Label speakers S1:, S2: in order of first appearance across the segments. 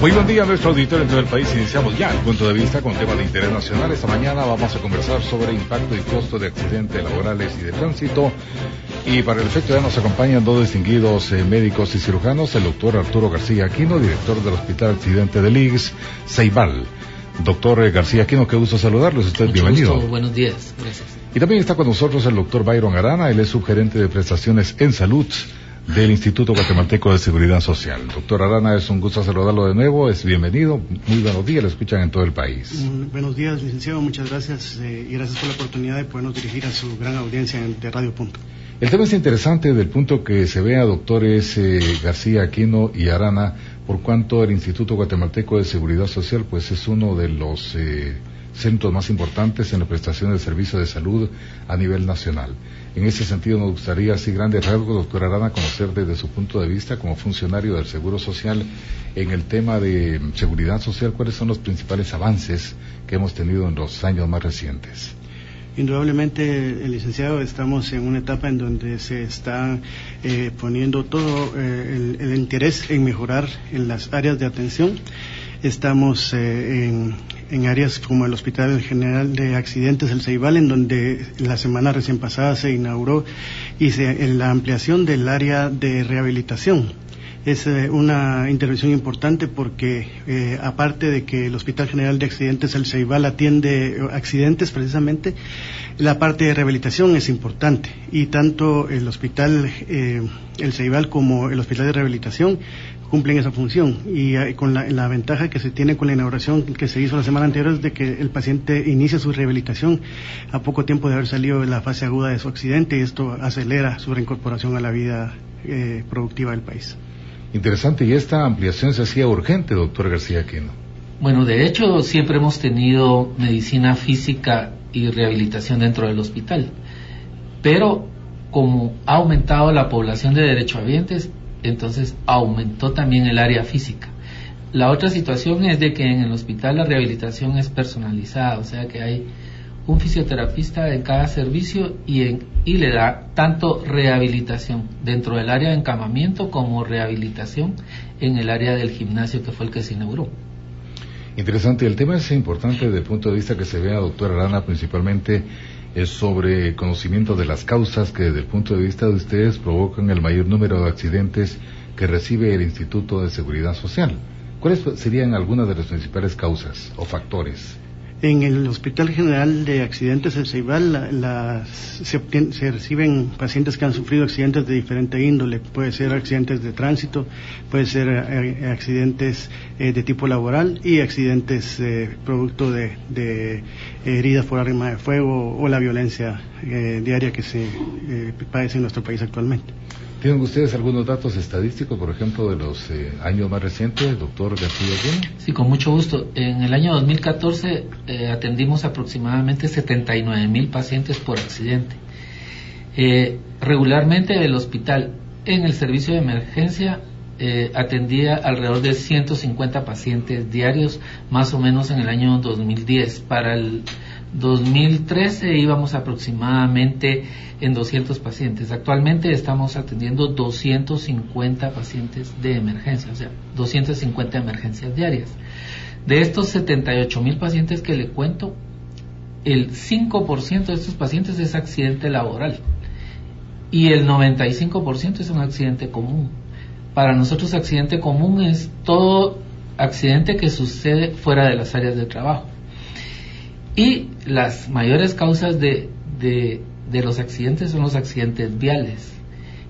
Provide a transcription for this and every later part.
S1: Muy buen día a nuestro auditorio en todo el país. Iniciamos ya el punto de vista con temas de interés nacional. Esta mañana vamos a conversar sobre impacto y costo de accidentes laborales y de tránsito. Y para el efecto ya nos acompañan dos distinguidos médicos y cirujanos, el doctor Arturo García Aquino, director del Hospital Accidente del IGS Ceibal. Doctor García Aquino, qué gusto saludarlos. Usted
S2: Mucho
S1: bienvenido.
S2: Gusto. Buenos días, gracias.
S1: Y también está con nosotros el doctor Byron Arana, él es subgerente de prestaciones en salud del Instituto Guatemalteco de Seguridad Social. Doctor Arana, es un gusto saludarlo de nuevo, es bienvenido, muy buenos días, lo escuchan en todo el país.
S3: Buenos días, licenciado, muchas gracias y gracias por la oportunidad de podernos dirigir a su gran audiencia de Radio Punto.
S1: El tema es interesante del punto que se vea, doctores García Aquino y Arana, por cuanto el Instituto Guatemalteco de Seguridad Social pues es uno de los centros más importantes en la prestación de servicios de salud a nivel nacional. En ese sentido nos gustaría, así grandes rasgos, doctor Arana, conocer desde su punto de vista como funcionario del Seguro Social en el tema de seguridad social, cuáles son los principales avances que hemos tenido en los años más recientes.
S3: Indudablemente, licenciado, estamos en una etapa en donde se está poniendo todo el interés en mejorar en las áreas de atención. Estamos en áreas como el Hospital General de Accidentes, el Ceibal, en donde la semana recién pasada se inauguró en la ampliación del área de rehabilitación. Es una intervención importante porque aparte de que el Hospital General de Accidentes, el Ceibal, atiende accidentes precisamente, la parte de rehabilitación es importante y tanto el Hospital, el Ceibal como el Hospital de Rehabilitación cumplen esa función y con la ventaja que se tiene con la inauguración que se hizo la semana anterior es de que el paciente inicia su rehabilitación a poco tiempo de haber salido de la fase aguda de su accidente y esto acelera su reincorporación a la vida productiva del país.
S1: Interesante, y esta ampliación se hacía urgente, doctor García Aquino.
S2: Bueno, de hecho siempre hemos tenido medicina física y rehabilitación dentro del hospital, pero como ha aumentado la población de derechohabientes, entonces aumentó también el área física. La otra situación es de que en el hospital la rehabilitación es personalizada, o sea que hay un fisioterapista en cada servicio y le da tanto rehabilitación dentro del área de encamamiento como rehabilitación en el área del gimnasio que fue el que se inauguró.
S1: Interesante, el tema es importante desde el punto de vista que se vea, doctor Arana, principalmente es sobre conocimiento de las causas que desde el punto de vista de ustedes provocan el mayor número de accidentes que recibe el Instituto de Seguridad Social. ¿Cuáles serían algunas de las principales causas o factores?
S3: En el Hospital General de Accidentes, el Ceibal, se reciben pacientes que han sufrido accidentes de diferente índole. Puede ser accidentes de tránsito, puede ser accidentes de tipo laboral y accidentes producto de heridas por arma de fuego o la violencia diaria que se padece en nuestro país actualmente.
S1: ¿Tienen ustedes algunos datos estadísticos, por ejemplo, de los años más recientes, doctor García Aquino?
S2: Sí, con mucho gusto. En el año 2014 atendimos aproximadamente 79,000 pacientes por accidente. Regularmente el hospital en el servicio de emergencia atendía alrededor de 150 pacientes diarios, más o menos en el año 2010. Para el 2013 íbamos aproximadamente en 200 pacientes. Actualmente estamos atendiendo 250 pacientes de emergencia, o sea, 250 emergencias diarias. De estos 78,000 pacientes que le cuento, el 5% de estos pacientes es accidente laboral y el 95% es un accidente común. Para nosotros accidente común es todo accidente que sucede fuera de las áreas de trabajo. Y las mayores causas de los accidentes son los accidentes viales.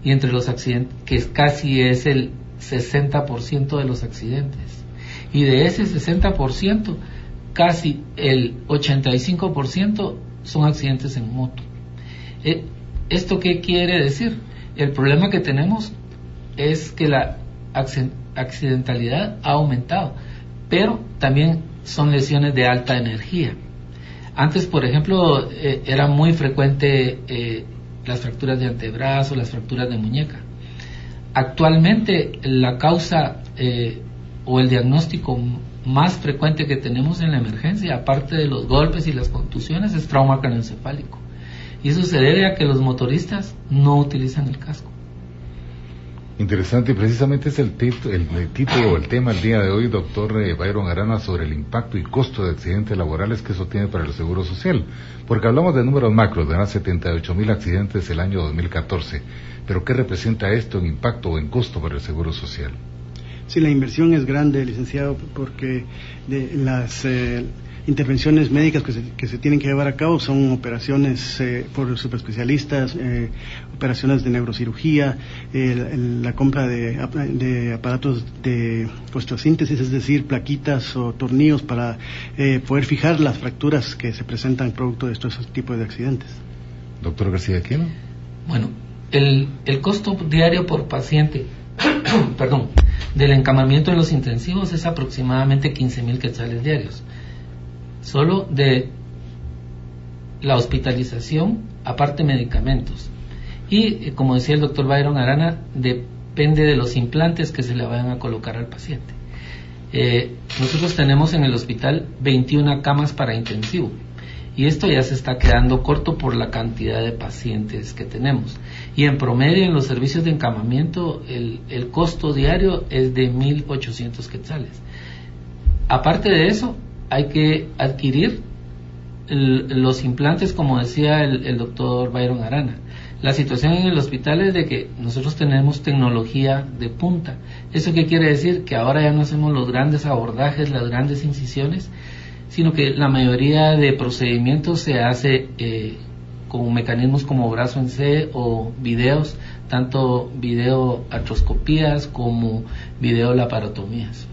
S2: Y entre los accidentes, que casi es el 60% de los accidentes. Y de ese 60%, casi el 85% son accidentes en moto. ¿Esto qué quiere decir? El problema que tenemos es que la accidentalidad ha aumentado, pero también son lesiones de alta energía. Antes, por ejemplo, era muy frecuente las fracturas de antebrazo, las fracturas de muñeca. Actualmente la causa o el diagnóstico más frecuente que tenemos en la emergencia, aparte de los golpes y las contusiones, es trauma craneoencefálico. Y eso se debe a que los motoristas no utilizan el casco.
S1: Interesante, y precisamente es el título o el tema del día de hoy, doctor Byron Arana, sobre el impacto y costo de accidentes laborales que eso tiene para el Seguro Social. Porque hablamos de números macros, de 78,000 accidentes el año 2014, pero ¿qué representa esto en impacto o en costo para el Seguro Social?
S3: Sí, la inversión es grande, licenciado, porque de las intervenciones médicas que se tienen que llevar a cabo son operaciones por subespecialistas, operaciones de neurocirugía, la compra de aparatos de osteosíntesis, es decir, plaquitas o tornillos para poder fijar las fracturas que se presentan producto de estos tipos de accidentes.
S1: Doctor García Aquino.
S2: Bueno, el costo diario por paciente perdón, del encamamiento en los intensivos es aproximadamente 15,000 quetzales diarios. Solo de la hospitalización, aparte medicamentos. Y como decía el doctor Byron Arana, depende de los implantes que se le vayan a colocar al paciente. Nosotros tenemos en el hospital 21 camas para intensivo. Y esto ya se está quedando corto por la cantidad de pacientes que tenemos. Y en promedio en los servicios de encamamiento el costo diario es de 1,800 quetzales. Aparte de eso, hay que adquirir los implantes, como decía el doctor Byron Arana. La situación en el hospital es de que nosotros tenemos tecnología de punta. ¿Eso qué quiere decir? Que ahora ya no hacemos los grandes abordajes, las grandes incisiones, sino que la mayoría de procedimientos se hace con mecanismos como brazo en C o videos, tanto videoartroscopías como videolaparotomías.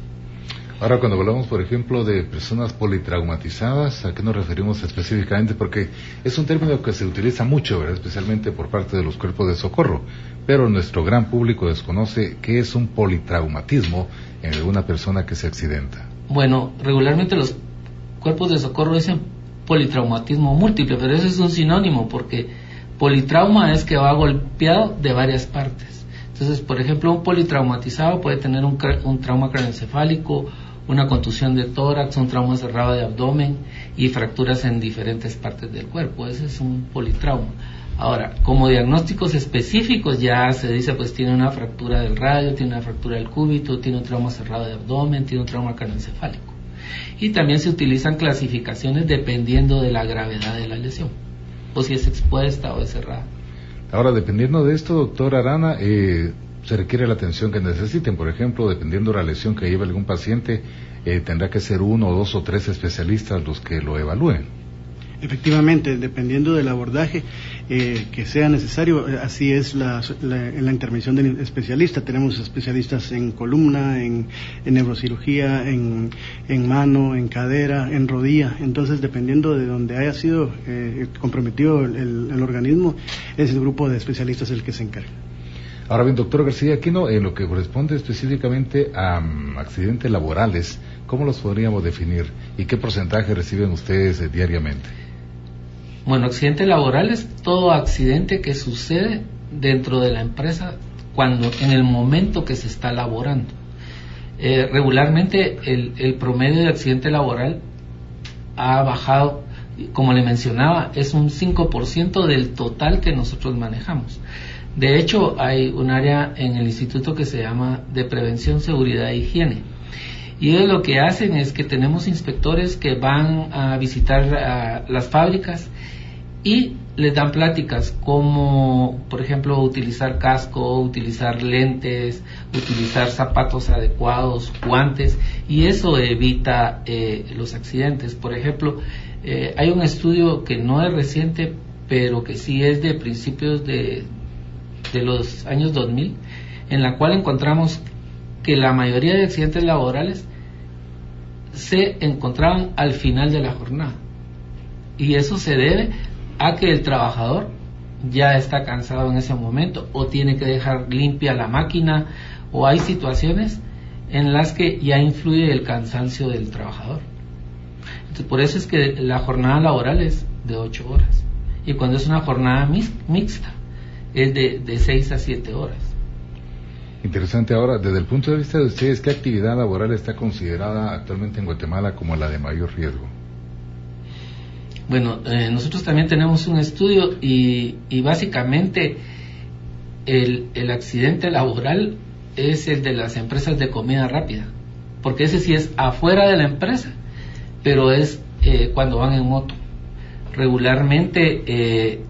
S1: Ahora, cuando hablamos, por ejemplo, de personas politraumatizadas, ¿a qué nos referimos específicamente? Porque es un término que se utiliza mucho, ¿verdad? Especialmente por parte de los cuerpos de socorro, pero nuestro gran público desconoce qué es un politraumatismo en alguna persona que se accidenta.
S2: Bueno, regularmente los cuerpos de socorro dicen politraumatismo múltiple, pero eso es un sinónimo, porque politrauma es que va golpeado de varias partes. Entonces, por ejemplo, un politraumatizado puede tener un trauma craneoencefálico, una contusión de tórax, un trauma cerrado de abdomen y fracturas en diferentes partes del cuerpo. Ese es un politrauma. Ahora, como diagnósticos específicos ya se dice, pues tiene una fractura del radio, tiene una fractura del cúbito, tiene un trauma cerrado de abdomen, tiene un trauma craneoencefálico. Y también se utilizan clasificaciones dependiendo de la gravedad de la lesión, o si es expuesta o es cerrada.
S1: Ahora, dependiendo de esto, doctor Arana, se requiere la atención que necesiten. Por ejemplo, dependiendo de la lesión que lleve algún paciente, tendrá que ser 1, 2 o 3 especialistas los que lo evalúen.
S3: Efectivamente, dependiendo del abordaje que sea necesario, así es en la intervención del especialista. Tenemos especialistas en columna, en neurocirugía, en mano, en cadera, en rodilla. Entonces, dependiendo de donde haya sido comprometido el organismo, es el grupo de especialistas el que se encarga.
S1: Ahora bien, doctor García Aquino, en lo que corresponde específicamente a accidentes laborales, ¿cómo los podríamos definir y qué porcentaje reciben ustedes diariamente?
S2: Bueno, accidente laboral es todo accidente que sucede dentro de la empresa en el momento que se está laborando. Regularmente el promedio de accidente laboral ha bajado, como le mencionaba, es un 5% del total que nosotros manejamos. De hecho, hay un área en el instituto que se llama de prevención, seguridad e higiene. Y ellos lo que hacen es que tenemos inspectores que van a visitar las fábricas y les dan pláticas como, por ejemplo, utilizar casco, utilizar lentes, utilizar zapatos adecuados, guantes, y eso evita los accidentes. Por ejemplo, hay un estudio que no es reciente, pero que sí es de principios de los años 2000, en la cual encontramos que la mayoría de accidentes laborales se encontraban al final de la jornada, y eso se debe a que el trabajador ya está cansado en ese momento, o tiene que dejar limpia la máquina, o hay situaciones en las que ya influye el cansancio del trabajador. Entonces, por eso es que la jornada laboral es de 8 horas, y cuando es una jornada mixta es de 6 a 7 horas.
S1: Interesante. Ahora, desde el punto de vista de ustedes, ¿qué actividad laboral está considerada actualmente en Guatemala como la de mayor riesgo?
S2: Bueno, nosotros también tenemos un estudio y básicamente el accidente laboral es el de las empresas de comida rápida, porque ese sí es afuera de la empresa, pero es cuando van en moto. Regularmente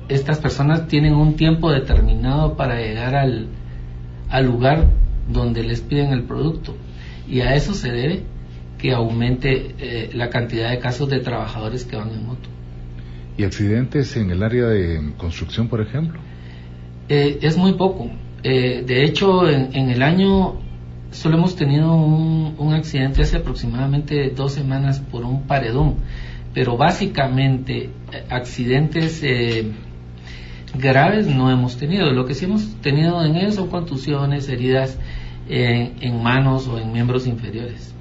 S2: estas personas tienen un tiempo determinado para llegar al lugar donde les piden el producto, y a eso se debe que aumente la cantidad de casos de trabajadores que van en moto.
S1: ¿Y accidentes en el área de construcción, por ejemplo?
S2: Es muy poco. De hecho, en el año solo hemos tenido un accidente hace aproximadamente 2 semanas por un paredón, pero básicamente accidentes graves no hemos tenido. Lo que sí hemos tenido en ellos son contusiones, heridas en manos o en miembros inferiores.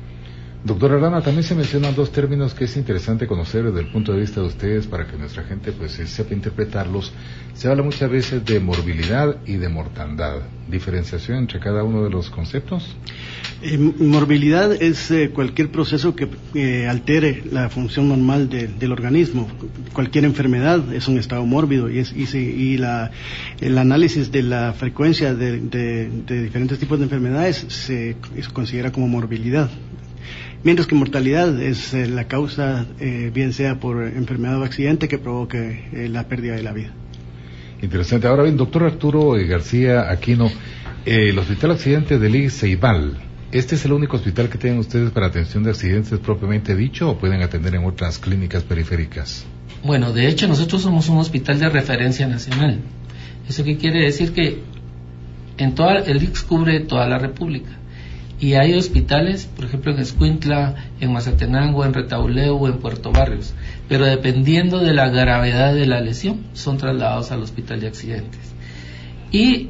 S1: Doctora Arana, también se mencionan 2 términos que es interesante conocer desde el punto de vista de ustedes para que nuestra gente pues sepa interpretarlos. Se habla muchas veces de morbilidad y de mortandad. ¿Diferenciación entre cada uno de los conceptos?
S3: Morbilidad es cualquier proceso que altere la función normal del organismo. Cualquier enfermedad es un estado mórbido y el análisis de la frecuencia de diferentes tipos de enfermedades se considera como morbilidad. Mientras que mortalidad es la causa, bien sea por enfermedad o accidente, que provoque la pérdida de la vida.
S1: Interesante. Ahora bien, doctor Arturo García Aquino, el Hospital Accidentes del IGS Ceibal, ¿este es el único hospital que tienen ustedes para atención de accidentes propiamente dicho o pueden atender en otras clínicas periféricas?
S2: Bueno, de hecho nosotros somos un hospital de referencia nacional. ¿Eso qué quiere decir? Que el IGS cubre toda la República. Y hay hospitales, por ejemplo en Escuintla, en Mazatenango, en Retauleu o en Puerto Barrios, pero dependiendo de la gravedad de la lesión, son trasladados al hospital de accidentes. Y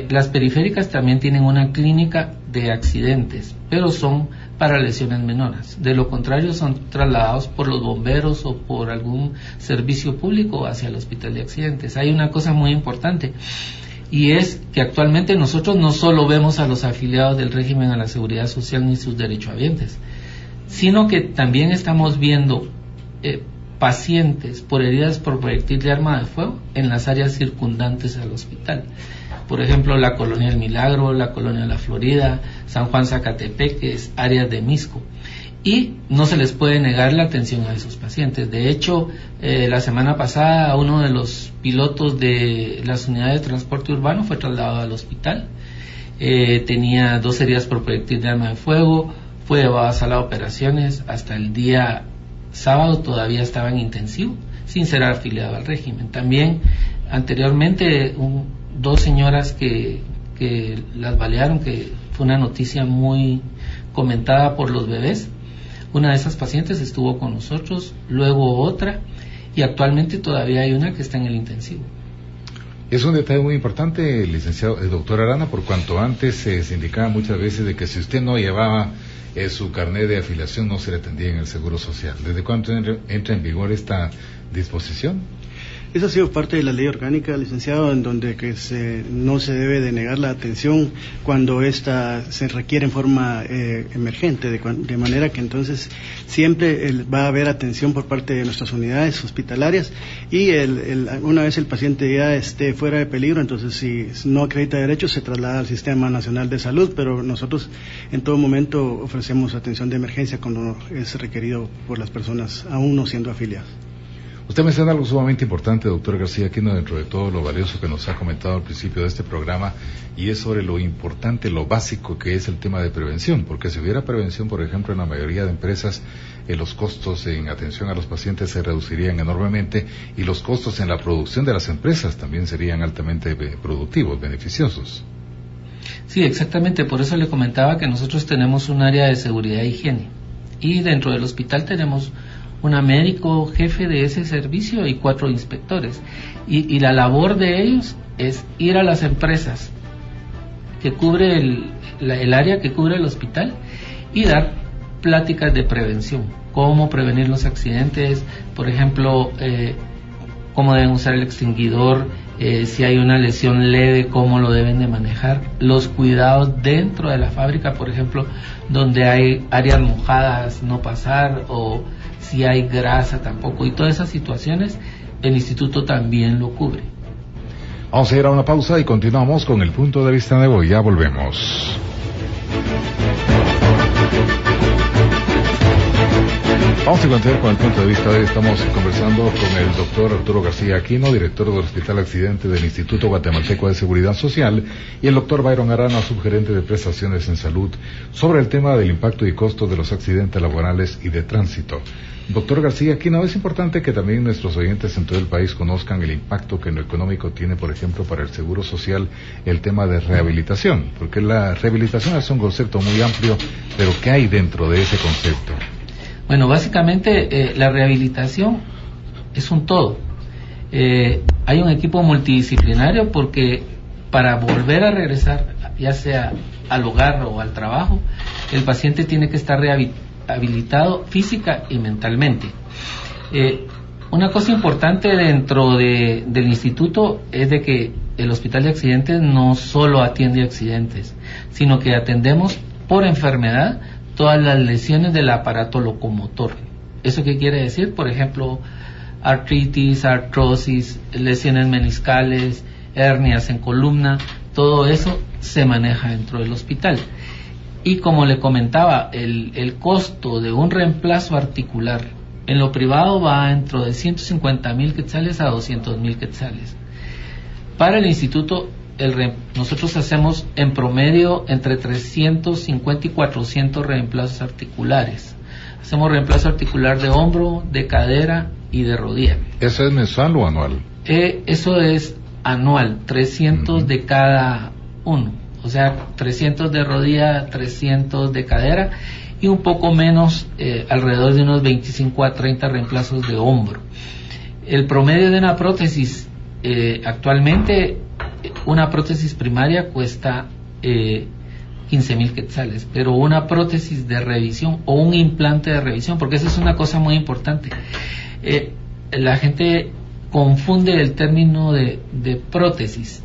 S2: las periféricas también tienen una clínica de accidentes, pero son para lesiones menores. De lo contrario, son trasladados por los bomberos o por algún servicio público hacia el hospital de accidentes. Hay una cosa muy importante, y es que actualmente nosotros no solo vemos a los afiliados del régimen a la seguridad social ni sus derechohabientes, sino que también estamos viendo pacientes por heridas por proyectil de arma de fuego en las áreas circundantes al hospital. Por ejemplo, la Colonia del Milagro, la Colonia de la Florida, San Juan Zacatepeques, áreas de Misco. Y no se les puede negar la atención a esos pacientes. De hecho, la semana pasada uno de los pilotos de las unidades de transporte urbano fue trasladado al hospital. Tenía 2 heridas por proyectil de arma de fuego, fue llevado a sala de operaciones. Hasta el día sábado todavía estaba en intensivo, sin ser afiliado al régimen. También anteriormente 2 señoras que las balearon, que fue una noticia muy comentada por los bebés. Una de esas pacientes estuvo con nosotros, luego otra, y actualmente todavía hay una que está en el intensivo.
S1: Es un detalle muy importante, licenciado, doctor Arana, por cuanto antes se indicaba muchas veces de que si usted no llevaba su carnet de afiliación no se le atendía en el Seguro Social. ¿Desde cuándo entra en vigor esta disposición?
S3: Eso ha sido parte de la ley orgánica, licenciado, en donde no se debe de negar la atención cuando ésta se requiere en forma emergente, de manera que entonces siempre va a haber atención por parte de nuestras unidades hospitalarias, y una vez el paciente ya esté fuera de peligro, entonces si no acredita derechos se traslada al Sistema Nacional de Salud, pero nosotros en todo momento ofrecemos atención de emergencia cuando es requerido por las personas aún no siendo afiliadas.
S1: Usted menciona algo sumamente importante, doctor García Aquino, dentro de todo lo valioso que nos ha comentado al principio de este programa, y es sobre lo importante, lo básico que es el tema de prevención, porque si hubiera prevención, por ejemplo, en la mayoría de empresas, los costos en atención a los pacientes se reducirían enormemente, y los costos en la producción de las empresas también serían altamente productivos, beneficiosos.
S2: Sí, exactamente, por eso le comentaba que nosotros tenemos un área de seguridad e higiene, y dentro del hospital tenemos una médico jefe de ese servicio y 4 inspectores, y la labor de ellos es ir a las empresas que cubre el área que cubre el hospital y dar pláticas de prevención, cómo prevenir los accidentes, por ejemplo, cómo deben usar el extinguidor, si hay una lesión leve, cómo lo deben de manejar, los cuidados dentro de la fábrica, por ejemplo, donde hay áreas mojadas, no pasar, o si hay grasa tampoco, y todas esas situaciones el instituto también lo cubre.
S1: Vamos a ir a una pausa y continuamos con el punto de vista de hoy. Ya volvemos. Vamos a continuar con el punto de vista de hoy. Estamos conversando con el doctor Arturo García Aquino, director del Hospital Accidente del Instituto Guatemalteco de Seguridad Social, y el doctor Byron Arana, subgerente de prestaciones en salud, sobre el tema del impacto y costo de los accidentes laborales y de tránsito. Doctor García Aquino, es importante que también nuestros oyentes en todo el país conozcan el impacto que en lo económico tiene, por ejemplo, para el Seguro Social, el tema de rehabilitación, porque la rehabilitación es un concepto muy amplio, pero ¿qué hay dentro de ese concepto?
S2: Bueno, básicamente la rehabilitación es un todo. Hay un equipo multidisciplinario porque para volver a regresar, ya sea al hogar o al trabajo, el paciente tiene que estar rehabilitado física y mentalmente. Una cosa importante dentro del instituto es de que el Hospital de Accidentes no solo atiende accidentes, sino que atendemos por enfermedad todas las lesiones del aparato locomotor. ¿Eso qué quiere decir? Por ejemplo, artritis, artrosis, lesiones meniscales, hernias en columna, todo eso se maneja dentro del hospital. Y como le comentaba, el costo de un reemplazo articular en lo privado va dentro de 150,000 quetzales a 200,000 quetzales. Para el instituto, nosotros hacemos en promedio entre 350 y 400 reemplazos articulares. Hacemos reemplazo articular de hombro, de cadera y de rodilla.
S1: ¿Eso es mensual o anual?
S2: Eso es anual, 300 de cada uno. O sea, 300 de rodilla, 300 de cadera y un poco menos, alrededor de unos 25 a 30 reemplazos de hombro. El promedio de una prótesis, actualmente, una prótesis primaria cuesta 15,000 quetzales, pero una prótesis de revisión o un implante de revisión, porque esa es una cosa muy importante. La gente confunde el término de prótesis.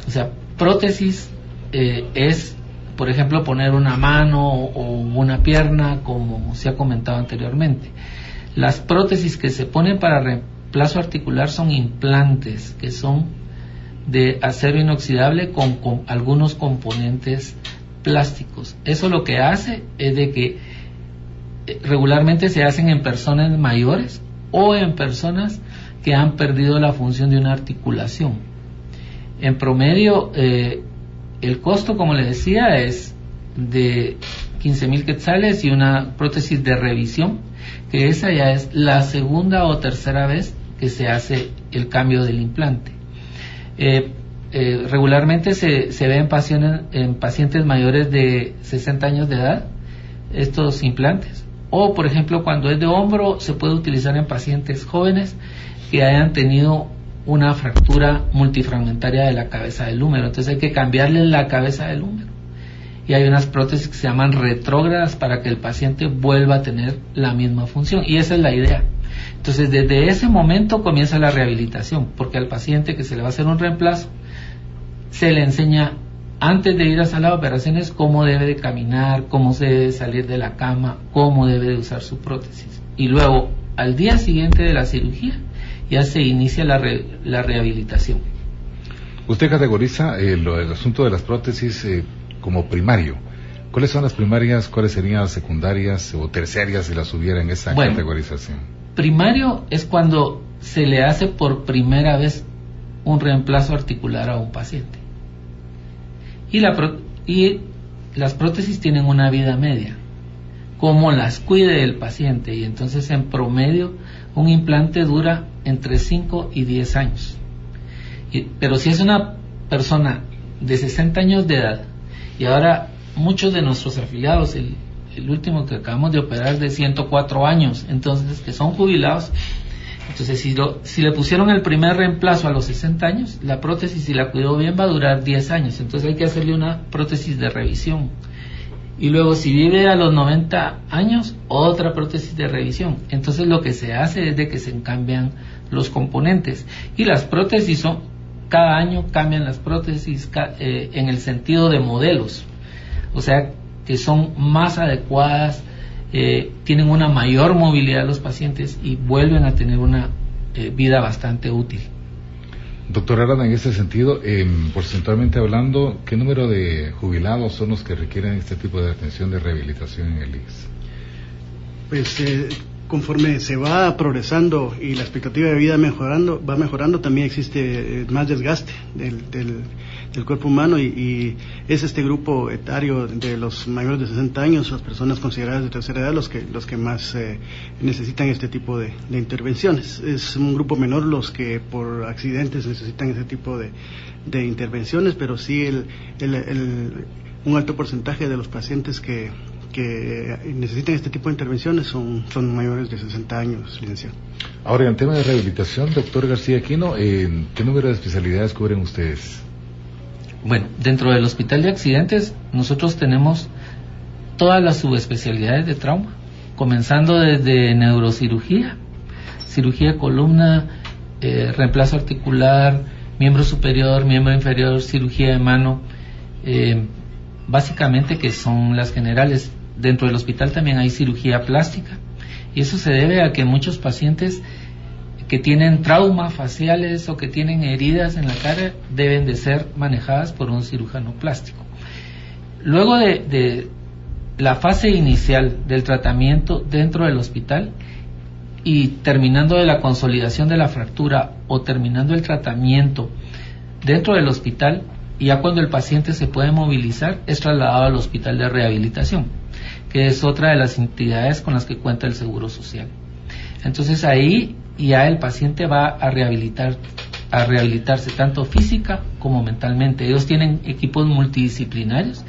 S2: O sea, prótesis es, por ejemplo, poner una mano o una pierna, como se ha comentado anteriormente. Las prótesis que se ponen para reemplazo articular son implantes, que son de acero inoxidable con algunos componentes plásticos. Eso lo que hace es de que regularmente se hacen en personas mayores o en personas que han perdido la función de una articulación. En promedio, el costo, como le decía, es de 15,000 quetzales y una prótesis de revisión, que esa ya es la segunda o tercera vez que se hace el cambio del implante. Regularmente se ve en pacientes mayores de 60 años de edad estos implantes, o por ejemplo cuando es de hombro se puede utilizar en pacientes jóvenes que hayan tenido una fractura multifragmentaria de la cabeza del húmero, entonces hay que cambiarle la cabeza del húmero y hay unas prótesis que se llaman retrógradas para que el paciente vuelva a tener la misma función, y esa es la idea. Entonces desde ese momento comienza la rehabilitación, porque al paciente que se le va a hacer un reemplazo se le enseña antes de ir a sala de operaciones cómo debe de caminar, cómo se debe salir de la cama, cómo debe de usar su prótesis, y luego al día siguiente de la cirugía ya se inicia la rehabilitación.
S1: Usted categoriza el asunto de las prótesis como primario. ¿Cuáles son las primarias? ¿Cuáles serían las secundarias o terciarias si las hubiera en esa categorización?
S2: Primario es cuando se le hace por primera vez un reemplazo articular a un paciente. Y las prótesis tienen una vida media, como las cuide el paciente, y entonces en promedio un implante dura entre 5 y 10 años. Pero si es una persona de 60 años de edad, y ahora muchos de nuestros afiliados, el último que acabamos de operar es de 104 años, entonces que son jubilados, entonces si le pusieron el primer reemplazo a los 60 años, la prótesis, si la cuidó bien, va a durar 10 años, entonces hay que hacerle una prótesis de revisión. Y luego si vive a los 90 años, otra prótesis de revisión. Entonces lo que se hace es de que se cambian los componentes, y las prótesis cada año cambian las prótesis en el sentido de modelos, o sea que son más adecuadas, tienen una mayor movilidad los pacientes y vuelven a tener una vida bastante útil.
S1: Doctor Arana, en este sentido, porcentualmente hablando, ¿qué número de jubilados son los que requieren este tipo de atención de rehabilitación en el IES?
S3: Pues conforme se va progresando y la expectativa de vida va mejorando, también existe más desgaste del cuerpo humano y es este grupo etario de los mayores de 60 años, las personas consideradas de tercera edad, los que más necesitan este tipo de intervenciones. Es un grupo menor los que por accidentes necesitan este tipo de intervenciones, pero sí un alto porcentaje de los pacientes que necesitan este tipo de intervenciones son mayores de 60 años, licenciado.
S1: Ahora, en el tema de rehabilitación, doctor García Aquino, ¿qué número de especialidades cubren ustedes?
S2: Bueno, dentro del hospital de accidentes nosotros tenemos todas las subespecialidades de trauma, comenzando desde neurocirugía, cirugía de columna, reemplazo articular, miembro superior, miembro inferior, cirugía de mano, básicamente que son las generales. Dentro del hospital también hay cirugía plástica y eso se debe a que muchos pacientes que tienen traumas faciales o que tienen heridas en la cara deben de ser manejadas por un cirujano plástico. Luego de la fase inicial del tratamiento dentro del hospital y terminando de la consolidación de la fractura o terminando el tratamiento dentro del hospital, y ya cuando el paciente se puede movilizar, es trasladado al hospital de rehabilitación, que es otra de las entidades con las que cuenta el Seguro Social. Entonces ahí ya el paciente va a rehabilitarse tanto física como mentalmente. Ellos tienen equipos multidisciplinarios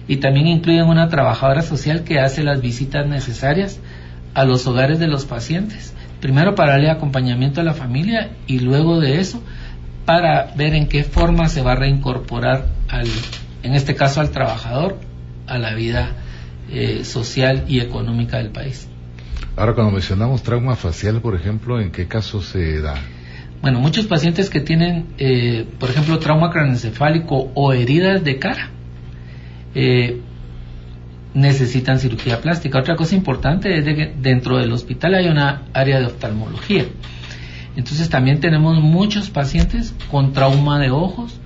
S2: y también incluyen una trabajadora social que hace las visitas necesarias a los hogares de los pacientes, primero para darle acompañamiento a la familia y luego de eso para ver en qué forma se va a reincorporar en este caso al trabajador, a la vida social y económica del país.
S1: Ahora, cuando mencionamos trauma facial, por ejemplo, ¿en qué casos se da?
S2: Bueno, muchos pacientes que tienen, por ejemplo, trauma craneoencefálico o heridas de cara, necesitan cirugía plástica. Otra cosa importante es de que dentro del hospital hay una área de oftalmología. Entonces también tenemos muchos pacientes con trauma de ojos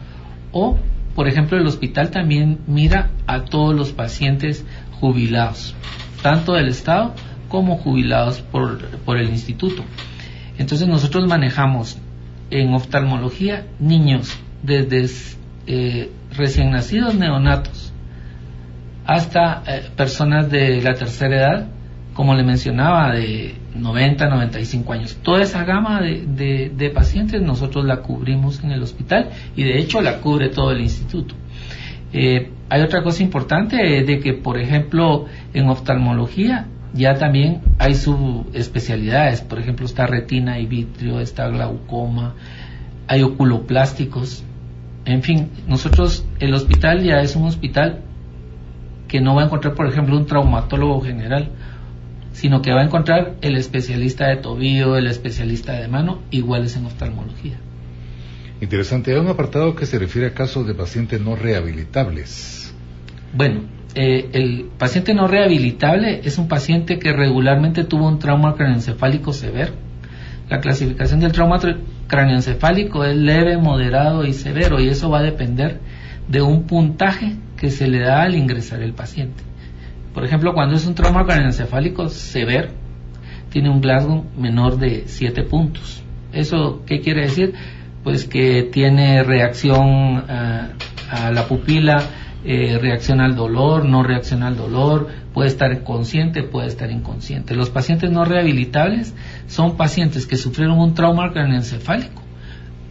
S2: o, por ejemplo, el hospital también mira a todos los pacientes jubilados, tanto del Estado como jubilados por el instituto. Entonces nosotros manejamos en oftalmología niños desde recién nacidos neonatos hasta personas de la tercera edad, como le mencionaba, de 90, 95 años. Toda esa gama de pacientes nosotros la cubrimos en el hospital y de hecho la cubre todo el instituto. Hay otra cosa importante de que, por ejemplo, en oftalmología ya también hay subespecialidades. Por ejemplo, está retina y vitrio, está glaucoma, hay oculoplásticos. En fin, nosotros, el hospital ya es un hospital que no va a encontrar, por ejemplo, un traumatólogo general, sino que va a encontrar el especialista de tobillo, el especialista de mano, iguales en oftalmología.
S1: Interesante. Hay un apartado que se refiere a casos de pacientes no rehabilitables.
S2: Bueno, el paciente no rehabilitable es un paciente que regularmente tuvo un trauma craneoencefálico severo. La clasificación del trauma craneoencefálico es leve, moderado y severo, y eso va a depender de un puntaje que se le da al ingresar el paciente. Por ejemplo, cuando es un trauma craneoencefálico severo, tiene un Glasgow menor de 7 puntos. ¿Eso qué quiere decir? Pues que tiene reacción a la pupila, reacciona al dolor, no reacciona al dolor, puede estar consciente, puede estar inconsciente. Los pacientes no rehabilitables son pacientes que sufrieron un trauma craneoencefálico,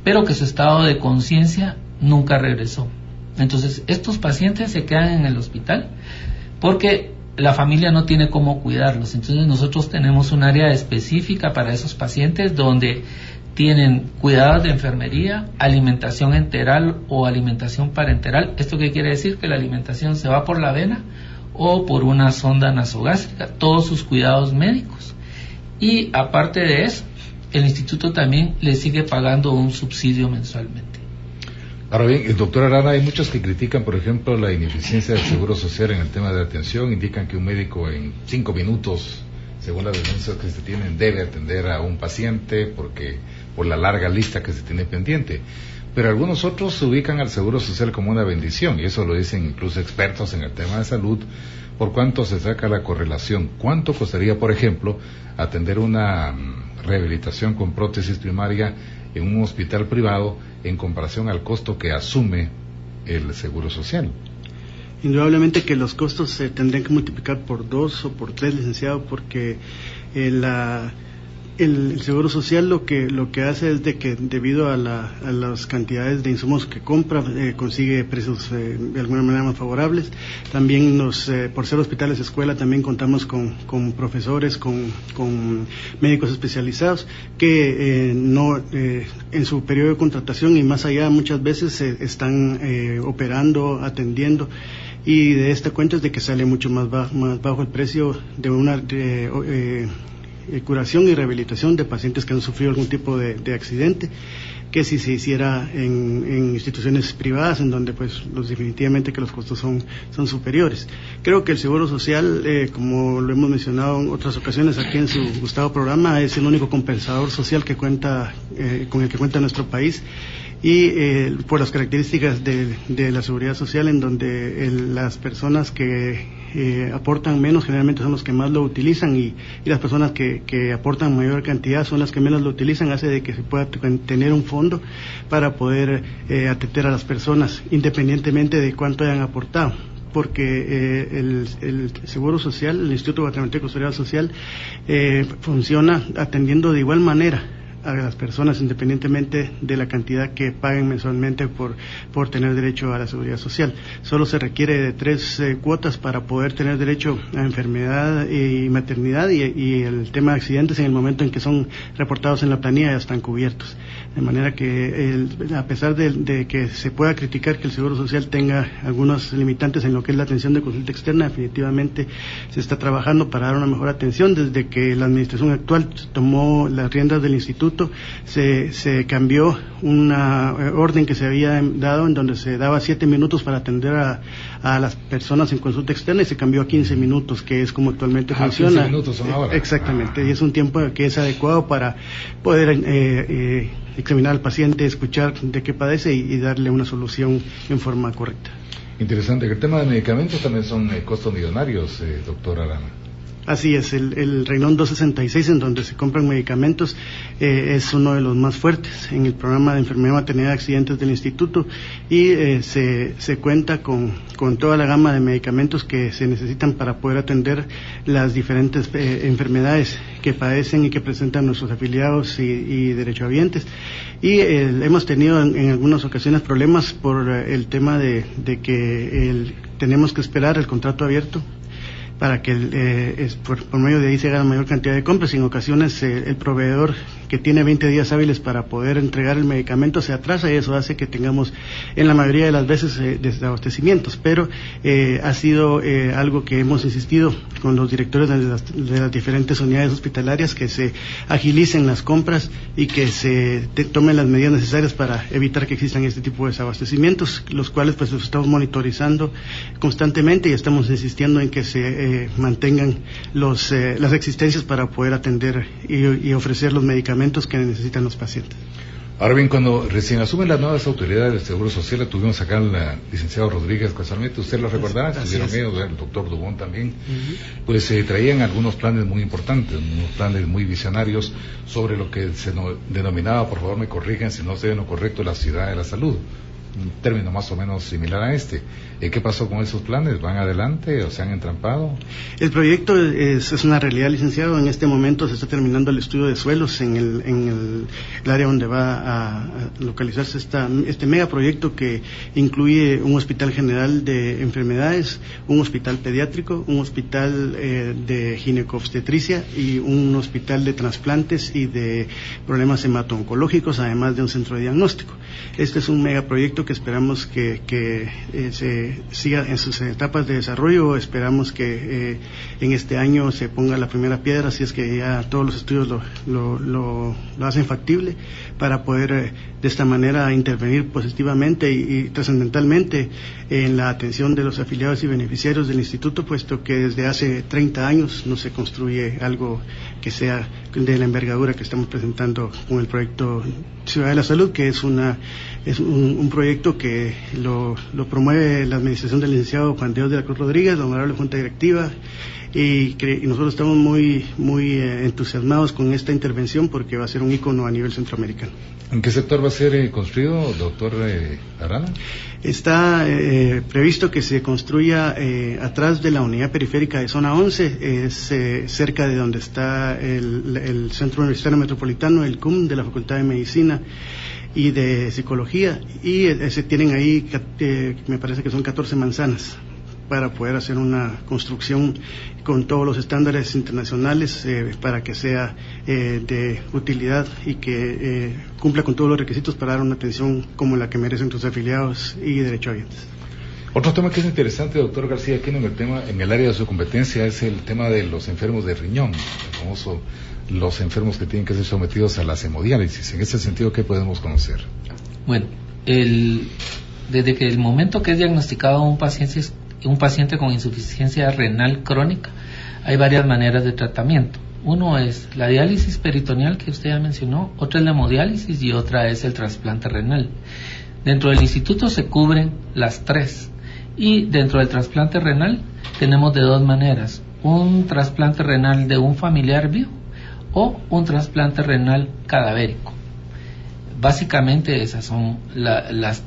S2: pero que su estado de conciencia nunca regresó. Entonces, estos pacientes se quedan en el hospital porque la familia no tiene cómo cuidarlos. Entonces, nosotros tenemos un área específica para esos pacientes donde tienen cuidados de enfermería, alimentación enteral o alimentación parenteral. ¿Esto qué quiere decir? Que la alimentación se va por la vena o por una sonda nasogástrica, todos sus cuidados médicos. Y aparte de eso, el instituto también le sigue pagando un subsidio mensualmente.
S1: Ahora bien, el doctor Arana, hay muchos que critican, por ejemplo, la ineficiencia del Seguro Social en el tema de la atención. Indican que un médico en 5 minutos según las denuncias que se tienen, debe atender a un paciente porque por la larga lista que se tiene pendiente. Pero algunos otros ubican al Seguro Social como una bendición, y eso lo dicen incluso expertos en el tema de salud, por cuánto se saca la correlación. ¿Cuánto costaría, por ejemplo, atender una rehabilitación con prótesis primaria en un hospital privado en comparación al costo que asume el Seguro Social?
S3: Indudablemente que los costos se tendrían que multiplicar por 2 o por 3, licenciado, porque el Seguro Social lo que hace es de que debido a las cantidades de insumos que compra, consigue precios de alguna manera más favorables. También por ser hospitales escuela, también contamos con profesores, con médicos especializados que en su periodo de contratación y más allá muchas veces están operando, atendiendo. Y de esta cuenta es de que sale mucho más bajo el precio de una curación y rehabilitación de pacientes que han sufrido algún tipo de accidente, que si se hiciera en instituciones privadas, en donde pues definitivamente que los costos son superiores. Creo que el Seguro Social, como lo hemos mencionado en otras ocasiones aquí en su gustado programa, es el único compensador social que con el que cuenta nuestro país, y por las características de la seguridad social, en donde las personas que aportan menos generalmente son los que más lo utilizan, y las personas que aportan mayor cantidad son las que menos lo utilizan, hace de que se pueda tener un fondo para poder atender a las personas independientemente de cuánto hayan aportado, porque el Seguro Social, el Instituto Guatemalteco de Seguridad Social, funciona atendiendo de igual manera a las personas independientemente de la cantidad que paguen mensualmente por tener derecho a la seguridad social. Solo se requiere de 3 cuotas para poder tener derecho a enfermedad y maternidad, y el tema de accidentes en el momento en que son reportados en la planilla ya están cubiertos. De manera que a pesar de que se pueda criticar que el Seguro Social tenga algunos limitantes en lo que es la atención de consulta externa, definitivamente se está trabajando para dar una mejor atención. Desde que la administración actual tomó las riendas del instituto, se cambió una orden que se había dado en donde se daba 7 minutos para atender a las personas en consulta externa, y se cambió a 15 minutos, que es como actualmente funciona.
S1: 15 minutos son ahora.
S3: Exactamente, y es un tiempo que es adecuado para poder examinar al paciente, escuchar de qué padece y darle una solución en forma correcta.
S1: Interesante, que el tema de medicamentos también son costos millonarios, doctor Arana.
S3: Así es, el renglón 266, en donde se compran medicamentos, es uno de los más fuertes en el programa de enfermedad, maternidad y accidentes del instituto, y se cuenta con toda la gama de medicamentos que se necesitan para poder atender las diferentes enfermedades que padecen y que presentan nuestros afiliados y derechohabientes. Y hemos tenido en algunas ocasiones problemas por el tema de que tenemos que esperar el contrato abierto para que por medio de ahí se haga la mayor cantidad de compras. En ocasiones el proveedor, que tiene 20 días hábiles para poder entregar el medicamento, se atrasa, y eso hace que tengamos en la mayoría de las veces desabastecimientos, pero ha sido algo que hemos insistido con los directores de las diferentes unidades hospitalarias, que se agilicen las compras y que se tomen las medidas necesarias para evitar que existan este tipo de desabastecimientos, los cuales pues los estamos monitorizando constantemente, y estamos insistiendo en que se mantengan las existencias para poder atender y ofrecer los medicamentos que necesitan los pacientes.
S1: Ahora bien, cuando recién asumen las nuevas autoridades del Seguro Social, tuvimos acá al licenciado Rodríguez casualmente, usted lo recordará, estuvieron ellos, el doctor Dubón también, pues traían algunos planes muy importantes, unos planes muy visionarios sobre lo que se denominaba, por favor me corrijan si no estoy en lo correcto, la ciudad de la salud, un término más o menos similar a este. ¿Qué pasó con esos planes? ¿Van adelante o se han entrampado? El proyecto es una realidad, licenciado. En este momento se está terminando el estudio de suelos en el área donde va a localizarse este megaproyecto, que incluye un hospital general de enfermedades, un hospital pediátrico, un hospital de ginecobstetricia y un hospital de trasplantes y de problemas hemato-oncológicos, además de un centro de diagnóstico. Este es un megaproyecto
S3: proyecto que esperamos que se siga en sus etapas de desarrollo. Esperamos que en este año se ponga la primera piedra, si es que ya todos los estudios lo hacen factible, para poder de esta manera intervenir positivamente y trascendentalmente en la atención de los afiliados y beneficiarios del instituto, puesto que desde hace 30 años no se construye algo que sea de la envergadura que estamos presentando con el proyecto Ciudad de la Salud, que es un proyecto que lo promueve la administración del licenciado Juan Dios de la Cruz Rodríguez, la honorable Junta Directiva, y nosotros estamos muy entusiasmados con esta intervención porque va a ser un ícono a nivel centroamericano.
S1: ¿En qué sector va a ser construido, doctor Arana? Está
S3: previsto que se construya atrás de la unidad periférica de zona 11, cerca de donde está el Centro Universitario Metropolitano, el CUM de la Facultad de Medicina y de Psicología, y se tienen ahí, me parece que son 14 manzanas, para poder hacer una construcción con todos los estándares internacionales para que sea de utilidad y que cumpla con todos los requisitos para dar una atención como la que merecen sus afiliados y derechohabientes.
S1: Otro tema que es interesante, doctor García, aquí en el área de su competencia, es el tema de los enfermos de riñón, el famoso, los enfermos que tienen que ser sometidos a la hemodiálisis. En ese sentido, ¿qué podemos conocer?
S2: Bueno, desde que el momento que es diagnosticado un paciente con insuficiencia renal crónica, hay varias maneras de tratamiento. Uno es la diálisis peritoneal, que usted ya mencionó, otra es la hemodiálisis y otra es el trasplante renal. Dentro del instituto se cubren las tres, y dentro del trasplante renal tenemos de dos maneras: un trasplante renal de un familiar vivo o un trasplante renal cadavérico. Básicamente esas son las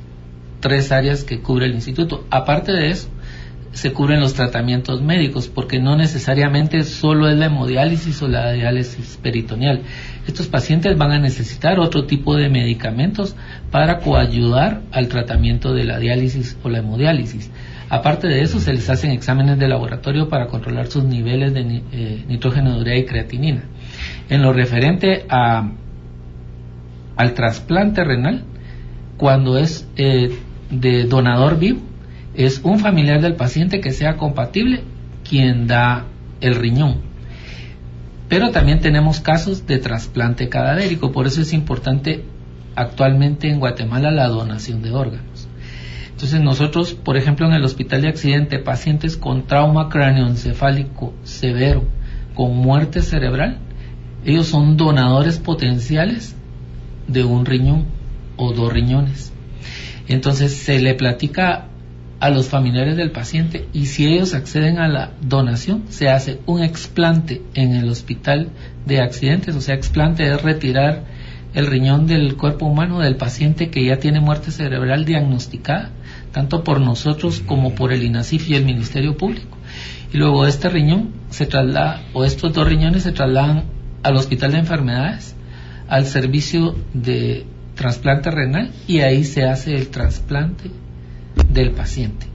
S2: tres áreas que cubre el instituto. Aparte de eso, se cubren los tratamientos médicos, porque no necesariamente solo es la hemodiálisis o la diálisis peritoneal. Estos pacientes van a necesitar otro tipo de medicamentos para coayudar al tratamiento de la diálisis o la hemodiálisis. Aparte de eso, se les hacen exámenes de laboratorio para controlar sus niveles de nitrógeno de urea y creatinina. En lo referente al trasplante renal, cuando es de donador vivo, es un familiar del paciente que sea compatible quien da el riñón. Pero también tenemos casos de trasplante cadavérico, por eso es importante actualmente en Guatemala la donación de órganos. Entonces nosotros, por ejemplo, en el hospital de accidente, pacientes con trauma cráneoencefálico severo, con muerte cerebral, ellos son donadores potenciales de un riñón o dos riñones. Entonces se le platica a los familiares del paciente, y si ellos acceden a la donación, se hace un explante en el hospital de accidentes. O sea, explante es retirar el riñón del cuerpo humano del paciente que ya tiene muerte cerebral diagnosticada, tanto por nosotros como por el INASIF y el Ministerio Público. Y luego este riñón se traslada, o estos dos riñones se trasladan al hospital de enfermedades, al servicio de trasplante renal, y ahí se hace el trasplante del paciente.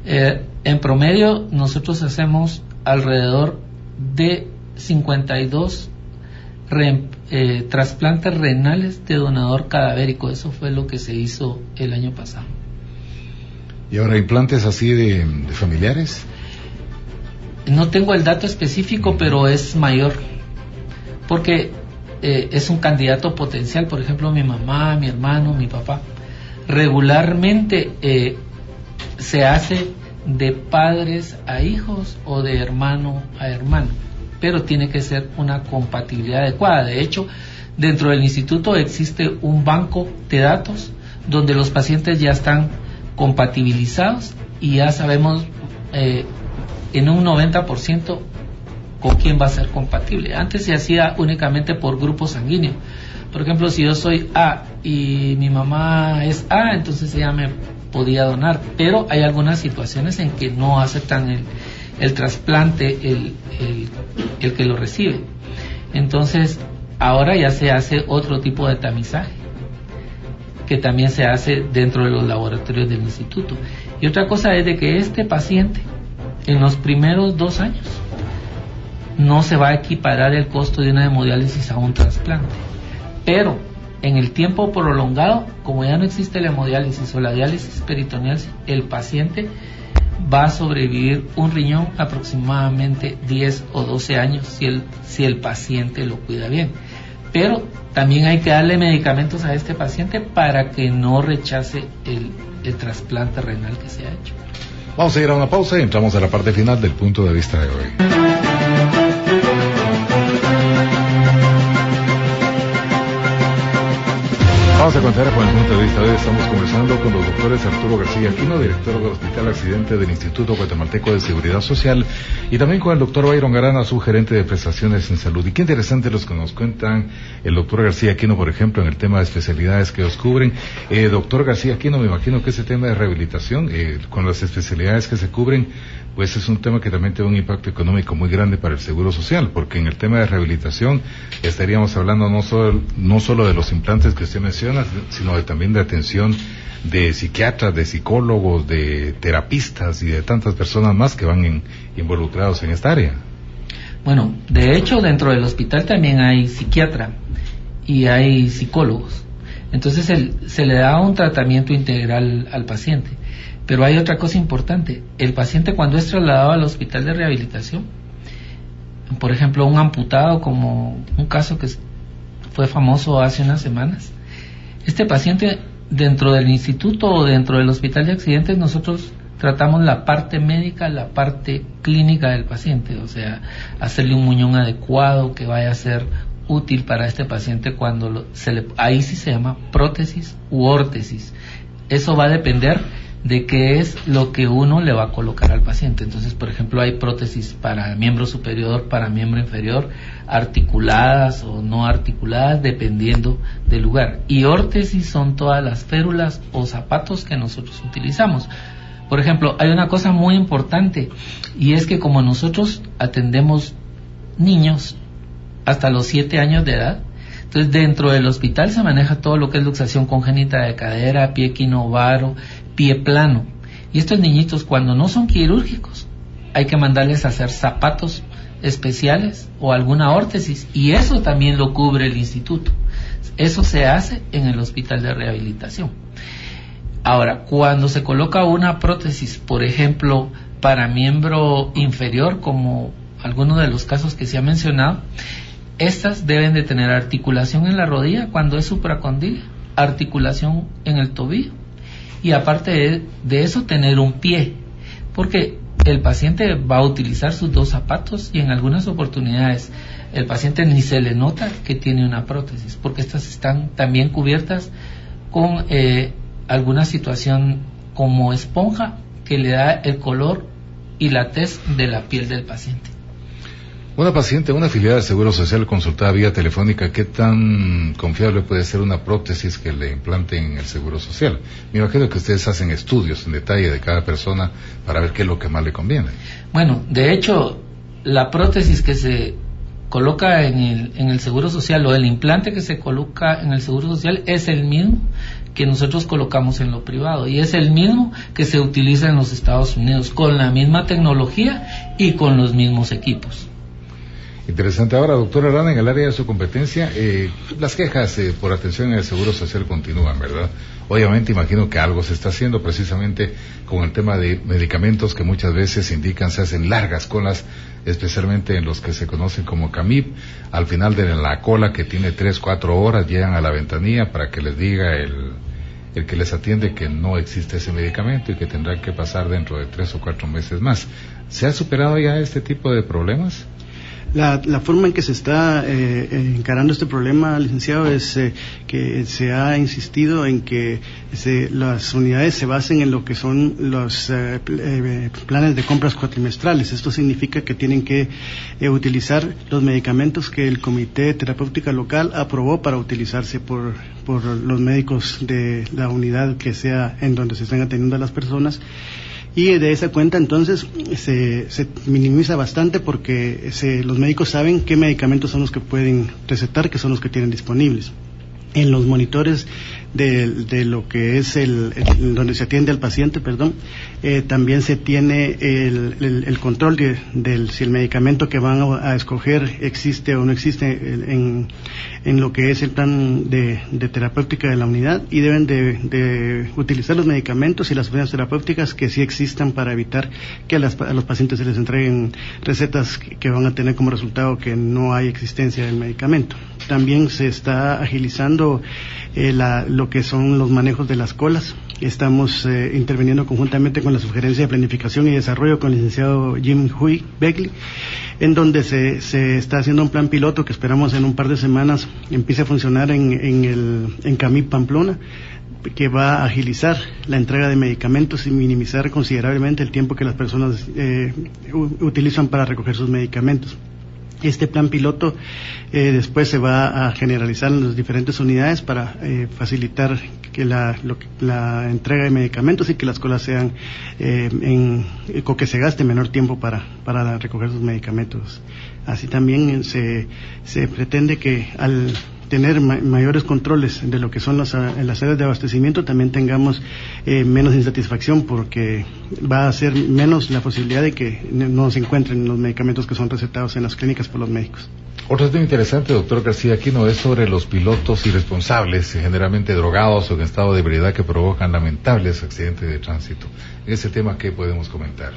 S2: En promedio nosotros hacemos alrededor de 52 trasplantes renales de donador cadavérico. Eso fue lo que se hizo el año pasado.
S1: ¿Y ahora implantes así de familiares?
S2: No tengo el dato específico, pero es mayor, porque es un candidato potencial. Por ejemplo, mi mamá, mi hermano, mi papá. Regularmente se hace de padres a hijos o de hermano a hermano, pero tiene que ser una compatibilidad adecuada. De hecho, dentro del instituto existe un banco de datos donde los pacientes ya están compatibilizados y ya sabemos en un 90% con quién va a ser compatible. Antes se hacía únicamente por grupo sanguíneo. Por ejemplo, si yo soy A y mi mamá es A, entonces ella me podía donar, pero hay algunas situaciones en que no aceptan el trasplante el que lo recibe. Entonces ahora ya se hace otro tipo de tamizaje que también se hace dentro de los laboratorios del instituto. Y otra cosa es de que este paciente en los primeros 2 años no se va a equiparar el costo de una hemodiálisis a un trasplante, pero en el tiempo prolongado, como ya no existe la hemodiálisis o la diálisis peritoneal, el paciente va a sobrevivir un riñón aproximadamente 10 o 12 años si el paciente lo cuida bien. Pero también hay que darle medicamentos a este paciente para que no rechace el trasplante renal que se ha hecho.
S1: Vamos a ir a una pausa y entramos a la parte final del punto de vista de hoy. Vamos a continuar con el punto de vista de hoy. Estamos conversando con los doctores Arturo García Aquino, director del Hospital Accidente del Instituto Guatemalteco de Seguridad Social, y también con el doctor Byron Arana, su gerente de prestaciones en salud. Y qué interesante los que nos cuentan el doctor García Aquino, por ejemplo, en el tema de especialidades que los cubren. Doctor García Aquino, me imagino que ese tema de rehabilitación, con las especialidades que se cubren, pues es un tema que también tiene un impacto económico muy grande para el Seguro Social, porque en el tema de rehabilitación estaríamos hablando no solo de los implantes que usted menciona, sino también de atención de psiquiatras, de psicólogos, de terapistas y de tantas personas más que van involucrados en esta área.
S2: Bueno, de hecho dentro del hospital también hay psiquiatra y hay psicólogos, entonces se le da un tratamiento integral al paciente. Pero hay otra cosa importante, el paciente cuando es trasladado al hospital de rehabilitación, por ejemplo un amputado, como un caso que fue famoso hace unas semanas, este paciente dentro del instituto o dentro del hospital de accidentes nosotros tratamos la parte médica, la parte clínica del paciente, o sea, hacerle un muñón adecuado que vaya a ser útil para este paciente cuando ahí sí se llama prótesis u órtesis. Eso va a depender de qué es lo que uno le va a colocar al paciente. Entonces, por ejemplo, hay prótesis para miembro superior, para miembro inferior, articuladas o no articuladas, dependiendo del lugar. Y órtesis son todas las férulas o zapatos que nosotros utilizamos. Por ejemplo, hay una cosa muy importante, y es que como nosotros atendemos niños hasta los 7 años de edad, entonces dentro del hospital se maneja todo lo que es luxación congénita de cadera, pie equinovaro, pie plano. Y estos niñitos, cuando no son quirúrgicos, hay que mandarles a hacer zapatos especiales o alguna órtesis, y eso también lo cubre el instituto. Eso se hace en el hospital de rehabilitación. Ahora, cuando se coloca una prótesis, por ejemplo, para miembro inferior, como algunos de los casos que se ha mencionado, estas deben de tener articulación en la rodilla cuando es supracondil, articulación en el tobillo, y aparte de eso tener un pie, porque el paciente va a utilizar sus 2 zapatos y en algunas oportunidades el paciente ni se le nota que tiene una prótesis, porque estas están también cubiertas con alguna situación como esponja que le da el color y la tez de la piel del paciente.
S1: Una paciente, una afiliada del Seguro Social consultada vía telefónica, ¿qué tan confiable puede ser una prótesis que le implanten en el Seguro Social? Me imagino que ustedes hacen estudios en detalle de cada persona para ver qué es lo que más le conviene.
S2: Bueno, de hecho, la prótesis que se coloca en el Seguro Social o el implante que se coloca en el Seguro Social es el mismo que nosotros colocamos en lo privado, y es el mismo que se utiliza en los Estados Unidos, con la misma tecnología y con los mismos equipos.
S1: Interesante. Ahora, doctor Arana, en el área de su competencia, las quejas por atención en el Seguro Social continúan, ¿verdad? Obviamente, imagino que algo se está haciendo precisamente con el tema de medicamentos que muchas veces indican, se hacen largas colas, especialmente en los que se conocen como CAMIP. Al final de la cola, que tiene 3-4 horas, llegan a la ventanilla para que les diga el que les atiende que no existe ese medicamento y que tendrán que pasar dentro de 3 o 4 meses más. ¿Se ha superado ya este tipo de problemas?
S3: La forma en que se está encarando este problema, licenciado, es que se ha insistido en que las unidades se basen en lo que son los planes de compras cuatrimestrales. Esto significa que tienen que utilizar los medicamentos que el Comité Terapéutica Local aprobó para utilizarse por los médicos de la unidad que sea en donde se estén atendiendo a las personas. Y de esa cuenta entonces se minimiza bastante, porque los médicos saben qué medicamentos son los que pueden recetar, que son los que tienen disponibles. En los monitores de lo que es donde se atiende al paciente, también se tiene el control de si el medicamento que van a escoger existe o no existe en lo que es el plan de terapéutica de la unidad, y deben de utilizar los medicamentos y las opciones terapéuticas que sí existan para evitar que a los pacientes se les entreguen recetas que van a tener como resultado que no hay existencia del medicamento. También se está agilizando lo que son los manejos de las colas. Estamos interviniendo conjuntamente con la Sugerencia de Planificación y Desarrollo con el licenciado Jim Huy Beckley, en donde se está haciendo un plan piloto que esperamos en un par de semanas empiece a funcionar en Camí, Pamplona, que va a agilizar la entrega de medicamentos y minimizar considerablemente el tiempo que las personas utilizan para recoger sus medicamentos. Este plan piloto después se va a generalizar en las diferentes unidades para facilitar que la entrega de medicamentos y que las colas sean que se gaste menor tiempo para recoger sus medicamentos. Así también se pretende que al tener mayores controles de lo que son las áreas de abastecimiento, también tengamos menos insatisfacción, porque va a ser menos la posibilidad de que no se encuentren los medicamentos que son recetados en las clínicas por los médicos.
S1: Otro tema interesante, doctor García Aquino, es sobre los pilotos irresponsables, generalmente drogados o en estado de ebriedad, que provocan lamentables accidentes de tránsito. En ese tema, ¿qué podemos comentar?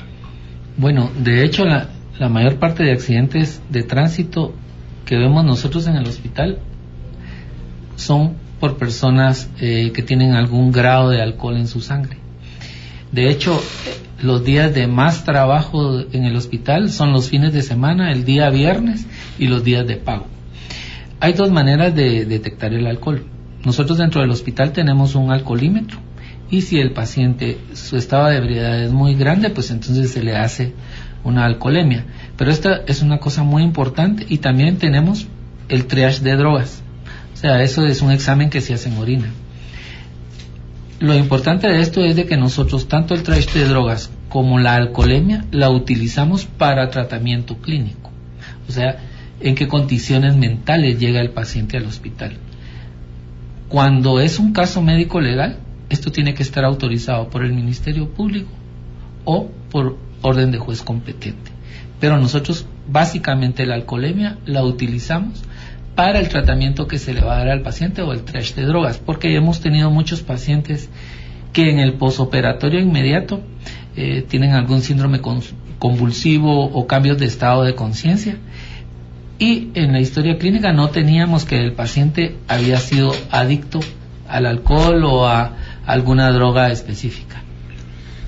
S2: Bueno, de hecho, la mayor parte de accidentes de tránsito que vemos nosotros en el hospital son por personas que tienen algún grado de alcohol en su sangre. De hecho, los días de más trabajo en el hospital son los fines de semana, el día viernes y los días de pago. Hay dos maneras de detectar el alcohol. Nosotros dentro del hospital tenemos un alcoholímetro, y si el paciente, su estado de ebriedad es muy grande, pues entonces se le hace una alcoholemia. Pero esta es una cosa muy importante, y también tenemos el triage de drogas. O sea, eso es un examen que se hace en orina. Lo importante de esto es de que nosotros, tanto el triage de drogas como la alcoholemia, la utilizamos para tratamiento clínico. O sea, en qué condiciones mentales llega el paciente al hospital. Cuando es un caso médico legal, esto tiene que estar autorizado por el Ministerio Público o por orden de juez competente. Pero nosotros, básicamente, la alcoholemia la utilizamos para el tratamiento que se le va a dar al paciente, o el triage de drogas, porque hemos tenido muchos pacientes que en el posoperatorio inmediato tienen algún síndrome convulsivo o cambios de estado de conciencia, y en la historia clínica no teníamos que el paciente había sido adicto al alcohol o a alguna droga específica.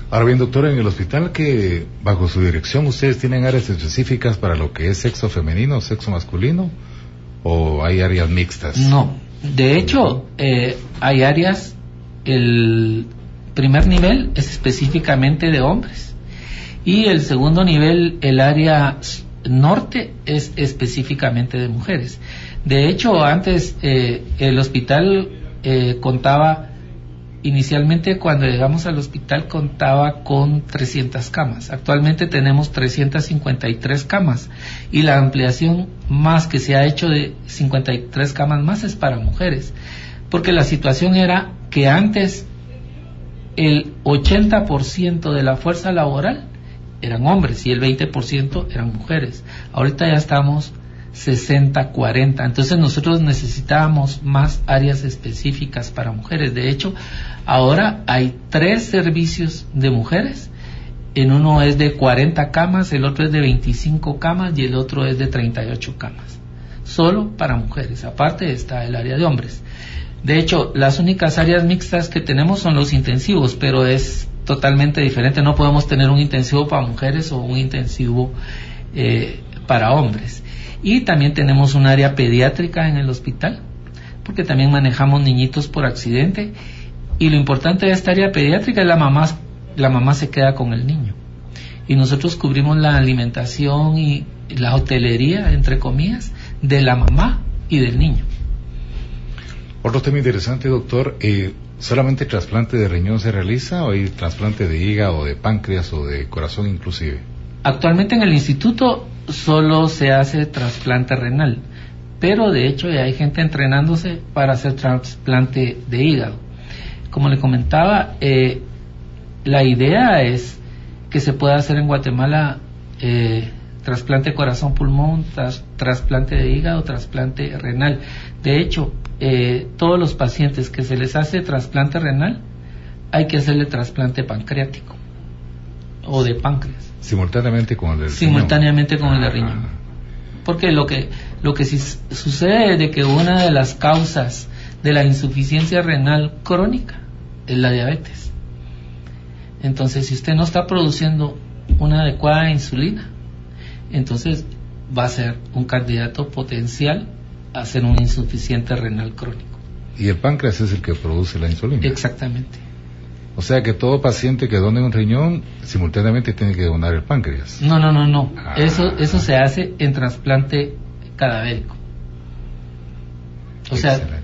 S1: Ahora bien, doctor, en el hospital, que bajo su dirección ustedes tienen áreas específicas para lo que es sexo femenino o sexo masculino, ¿o hay áreas mixtas? No,
S2: de hecho hay áreas. El primer nivel es específicamente de hombres, y el segundo nivel, el área norte, es específicamente de mujeres. De hecho, antes el hospital contaba, inicialmente cuando llegamos al hospital, contaba con 300 camas. Actualmente tenemos 353 camas, y la ampliación más que se ha hecho de 53 camas más es para mujeres, porque la situación era que antes el 80% de la fuerza laboral eran hombres y el 20% eran mujeres. Ahorita ya estamos 60-40, entonces nosotros necesitábamos más áreas específicas para mujeres. De hecho, ahora hay 3 servicios de mujeres. En uno es de 40 camas, el otro es de 25 camas y el otro es de 38 camas, solo para mujeres. Aparte está el área de hombres. De hecho, las únicas áreas mixtas que tenemos son los intensivos, pero es totalmente diferente. No podemos tener un intensivo para mujeres o un intensivo para hombres. Y también tenemos un área pediátrica en el hospital, porque también manejamos niñitos por accidente, y lo importante de esta área pediátrica es la mamá se queda con el niño, y nosotros cubrimos la alimentación y la hotelería, entre comillas, de la mamá y del niño.
S1: Otro tema interesante, doctor, ¿solamente trasplante de riñón se realiza, o hay trasplante de hígado, de páncreas o de corazón inclusive?
S2: Actualmente en el instituto solo se hace trasplante renal, pero de hecho ya hay gente entrenándose para hacer trasplante de hígado. Como le comentaba, la idea es que se pueda hacer en Guatemala trasplante corazón-pulmón, trasplante de hígado, trasplante renal. De hecho, todos los pacientes que se les hace trasplante renal, hay que hacerle trasplante pancreático o de páncreas.
S1: Simultáneamente con el de
S2: Simultáneamente con el de riñón. Porque lo que sí sucede es de que una de las causas de la insuficiencia renal crónica es la diabetes. Entonces, si usted no está produciendo una adecuada insulina, entonces va a ser un candidato potencial a ser un insuficiente renal crónico.
S1: Y el páncreas es el que produce la insulina.
S2: Exactamente.
S1: O sea que todo paciente que done un riñón simultáneamente tiene que donar el páncreas.
S2: No. Eso se hace en trasplante cadavérico. O sea,
S1: excelente.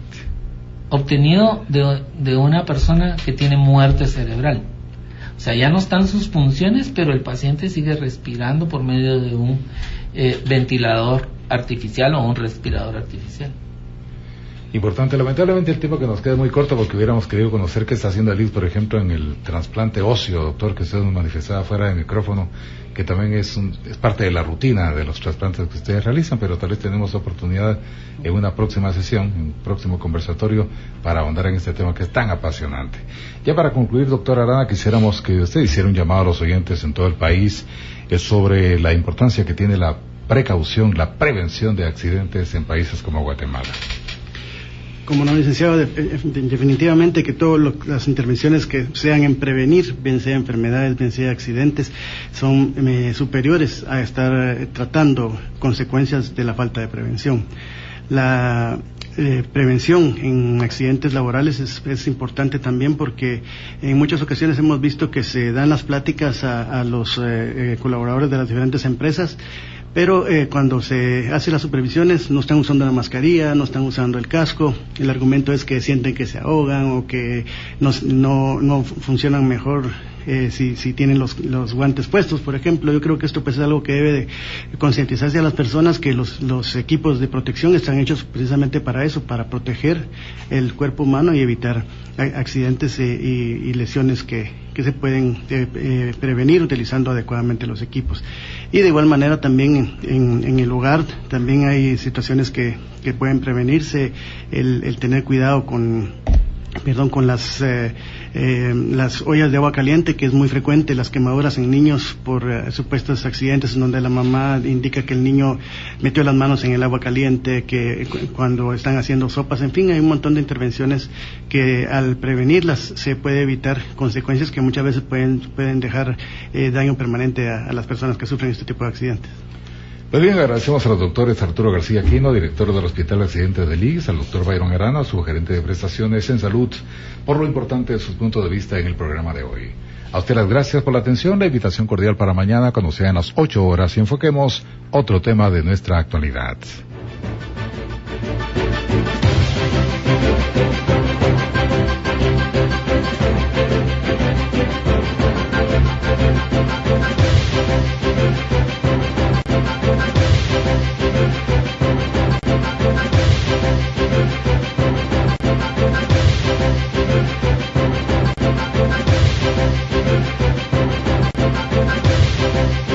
S2: Obtenido de una persona que tiene muerte cerebral. O sea, ya no están sus funciones, pero el paciente sigue respirando por medio de un ventilador artificial o un respirador artificial.
S1: Importante. Lamentablemente el tiempo que nos queda es muy corto, porque hubiéramos querido conocer qué está haciendo el ISS, por ejemplo, en el trasplante óseo, doctor, que usted nos manifestaba fuera del micrófono, que también es parte de la rutina de los trasplantes que ustedes realizan, pero tal vez tenemos oportunidad en una próxima sesión, en un próximo conversatorio, para ahondar en este tema que es tan apasionante. Ya para concluir, doctor Arana, quisiéramos que usted hiciera un llamado a los oyentes en todo el país sobre la importancia que tiene la precaución, la prevención de accidentes en países como Guatemala.
S3: Como no, licenciado, definitivamente que todas las intervenciones que sean en prevenir, bien sea enfermedades, bien sea accidentes, son superiores a estar tratando consecuencias de la falta de prevención. La prevención en accidentes laborales es importante también, porque en muchas ocasiones hemos visto que se dan las pláticas a los colaboradores de las diferentes empresas, pero cuando se hacen las supervisiones no están usando la mascarilla, no están usando el casco. El argumento es que sienten que se ahogan o que no funcionan mejor si tienen los guantes puestos, por ejemplo. Yo creo que esto pues es algo que debe de concientizarse a las personas, que los equipos de protección están hechos precisamente para eso, para proteger el cuerpo humano y evitar accidentes y lesiones que se pueden prevenir utilizando adecuadamente los equipos. Y de igual manera también en el hogar también hay situaciones que pueden prevenirse, el tener cuidado con las ollas de agua caliente, que es muy frecuente, las quemaduras en niños por supuestos accidentes en donde la mamá indica que el niño metió las manos en el agua caliente, que cuando están haciendo sopas, en fin, hay un montón de intervenciones que al prevenirlas se puede evitar consecuencias que muchas veces pueden dejar daño permanente a las personas que sufren este tipo de accidentes.
S1: Pues bien, agradecemos a los doctores Arturo García Aquino, director del Hospital de Accidentes del IGS, al doctor Byron Arana, su gerente de prestaciones en salud, por lo importante de sus puntos de vista en el programa de hoy. A usted las gracias por la atención, la invitación cordial para mañana cuando sean las 8 horas y enfoquemos otro tema de nuestra actualidad.